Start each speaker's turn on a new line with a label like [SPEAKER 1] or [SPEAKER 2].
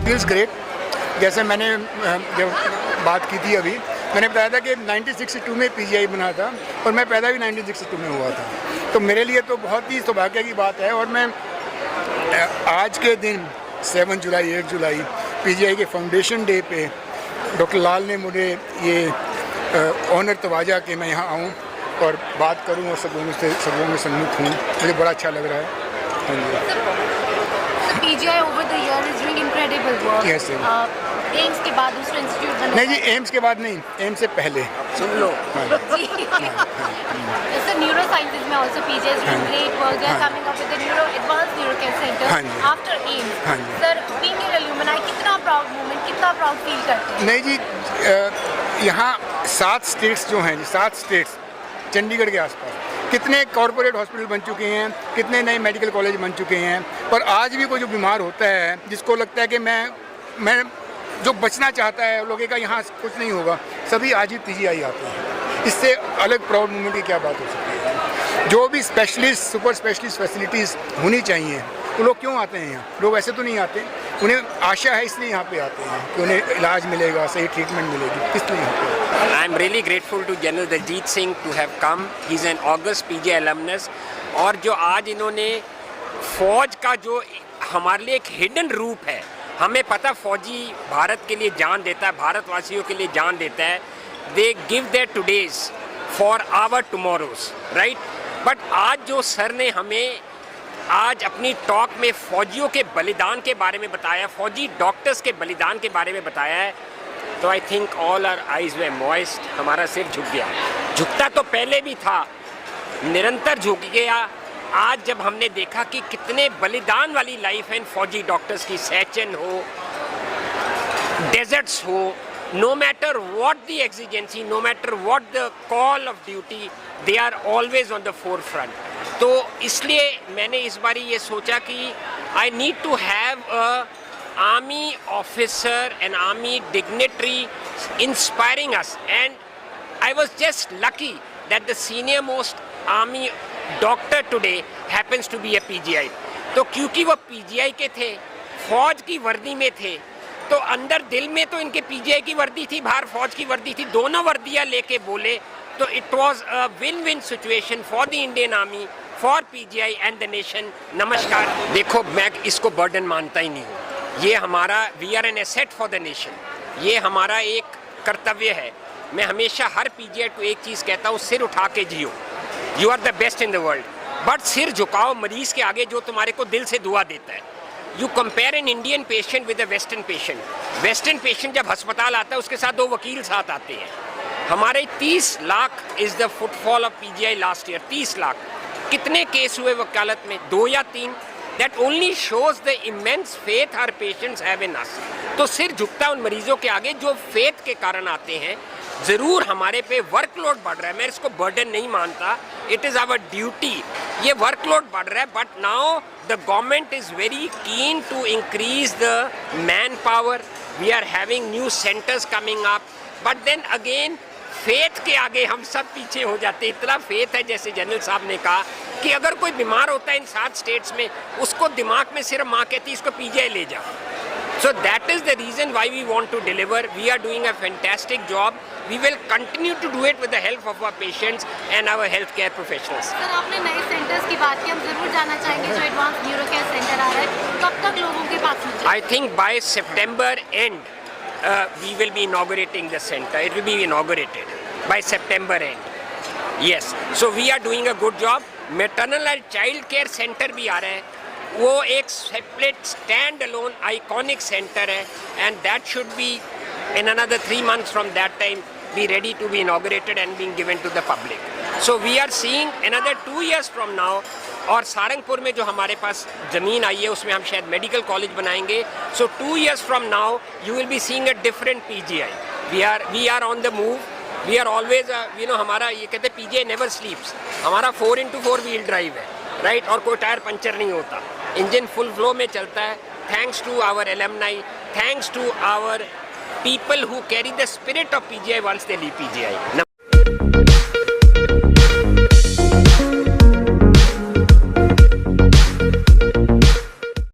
[SPEAKER 1] Feels great. जैसे मैंने जब बात की थी अभी, मैंने बताया था कि 1962 में पीजीआई बना था और मैं पैदा भी 1962 में हुआ था। तो मेरे लिए तो बहुत ही सौभाग्य की बात है। और मैं आज के दिन 7 जुलाई 8 जुलाई पीजीआई के फाउंडेशन डे पे डॉक्टर लाल ने मुझे ये ऑनर तवाजा कि मैं यहाँ आऊँ और बात करूँ और सबों में सम्मुख हूँ, मुझे बड़ा अच्छा लग रहा है। हाँ जी।
[SPEAKER 2] PGI over the year is doing incredible work.
[SPEAKER 1] Yes, sir.
[SPEAKER 2] AIIMS के बाद दूसरा इंस्टीट्यूट बना।
[SPEAKER 1] नहीं जी, एम्स के बाद नहीं, एम्स से पहले।
[SPEAKER 3] सुन लो।
[SPEAKER 2] Sir, neurosciences में also PGI is doing great work. They are coming up with a advanced neurocare center after AIIMS. Sir, being an alumni, कितना proud moment, कितना proud feel करते हैं?
[SPEAKER 1] नहीं जी, यहाँ 7 स्टेट्स जो हैं, 7 स्टेट्स चंडीगढ़ के आसपास कितने कॉरपोरेट हॉस्पिटल बन चुके हैं, कितने नए मेडिकल कॉलेज बन चुके हैं। पर आज भी कोई जो बीमार होता है, जिसको लगता है कि मैं जो बचना चाहता है, लोगों का यहाँ कुछ नहीं होगा, सभी आज ही पीजीआई आते हैं। इससे अलग प्राउड मोमेंट की क्या बात हो सकती है। जो भी स्पेशलिस्ट सुपर स्पेशलिस्ट फैसिलिटीज़ होनी चाहिए, तो लोग क्यों आते हैं यहाँ? लोग ऐसे तो नहीं आते, उन्हें आशा है इसलिए यहाँ पे आते हैं कि उन्हें इलाज मिलेगा, सही ट्रीटमेंट मिलेगी, इसलिए यहाँ पे।
[SPEAKER 3] I am really grateful to General Daljit Singh to have come. He is an August PGI alumnus. और जो आज इन्होंने फौज का जो हमारे लिए एक हिडन रूप है, हमें पता फौजी भारत के लिए जान देता है, भारतवासियों के लिए जान देता है। They give their todays for our tomorrows, right? But आज जो सर ने हमें आज अपनी टॉक में फौजियों के बलिदान के बारे में बताया, फौजी डॉक्टर्स के बलिदान के बारे में बताया है, तो I think all our eyes were moist, हमारा सिर झुक गया। झुकता तो पहले भी था, निरंतर झुक गया। आज जब हमने देखा कि कितने बलिदान वाली लाइफ है इन फौजी डॉक्टर्स की, सैचन हो, डेजर्ट्स हो, no matter what the exigency, no matter what the call of duty, they are always on the forefront. तो इसलिए मैंने इस बारी ये सोचा कि I need to have a army officer and army dignitary inspiring us, and I was just lucky that the senior most army doctor today happens to be a PGI. तो क्योंकि वो PGI के थे, फौज की वर्दी में थे, तो अंदर दिल में तो इनके PGI की वर्दी थी, बाहर फौज की वर्दी थी, दोनों वर्दियां लेके बोले। तो it was a win-win situation for the Indian Army, for PGI and the nation. नमस्कार। देखो, मैं इसको बर्डन मानता ही नहीं हूँ। ये हमारा we are an asset for the nation, ये हमारा एक कर्तव्य है। मैं हमेशा हर पीजीआई को एक चीज़ कहता हूँ, सिर उठा के जियो, you are the best in the world, but सिर झुकाओ मरीज़ के आगे जो तुम्हारे को दिल से दुआ देता है। You compare an Indian patient with a western patient. Western patient जब अस्पताल आता है उसके साथ 2 वकील साथ आते हैं। हमारे 30 lakh is the footfall of PGI last year, 30 lakh. कितने केस हुए वकालत में? 2 या 3। That only shows the immense faith our patients have in us. तो सिर झुकता उन मरीजों के आगे जो फेथ के कारण आते हैं। ज़रूर हमारे पे वर्कलोड बढ़ रहा है, मैं इसको बर्डन नहीं मानता, इट इज़ आवर ड्यूटी। ये वर्कलोड बढ़ रहा है, but now the government is very keen to increase the man power. We are having new centres coming up, but then again faith के आगे हम सब पीछे हो जाते। इतना फेथ है, जैसे जनरल साहब ने कहा, कि अगर कोई बीमार होता है इन 7 स्टेट्स में, उसको दिमाग में सिर्फ माँ कहती है इसको पीजीआई ले जाओ। So that is the reason why we want to deliver. We are doing a fantastic job. We will continue to do it with the help of our patients and our healthcare professionals.
[SPEAKER 2] Sir, आपने नए centres की बात की, हम जरूर जानना चाहेंगे जो एडवांस न्यूरोकेयर सेंटर आ रहा है, कब तक लोगों के पास पहुंचेगा?
[SPEAKER 3] I think by September end, we will be inaugurating the center. It will be inaugurated by September end. Yes. So we are doing a good job. Maternal and child care center भी आ रहा है, वो एक separate stand alone iconic centre है, and that should be in another 3 months from that time be ready to be inaugurated and being given to the public. So we are seeing another 2 years from now और सारंगपुर में जो हमारे पास ज़मीन आई है उसमें हम शायद मेडिकल कॉलेज बनाएंगे. सो 2 years from now you will be seeing a different PGI. We are on the move. We are always हमारा ये कहते हैं PGI never sleeps. हमारा 4x4 व्हील ड्राइव है, राइट, और कोई टायर पंचर नहीं होता, इंजन फुल फ्लो में चलता है. Thanks to our alumni, thanks to our people who carry the spirit of PGI once they leave PGI.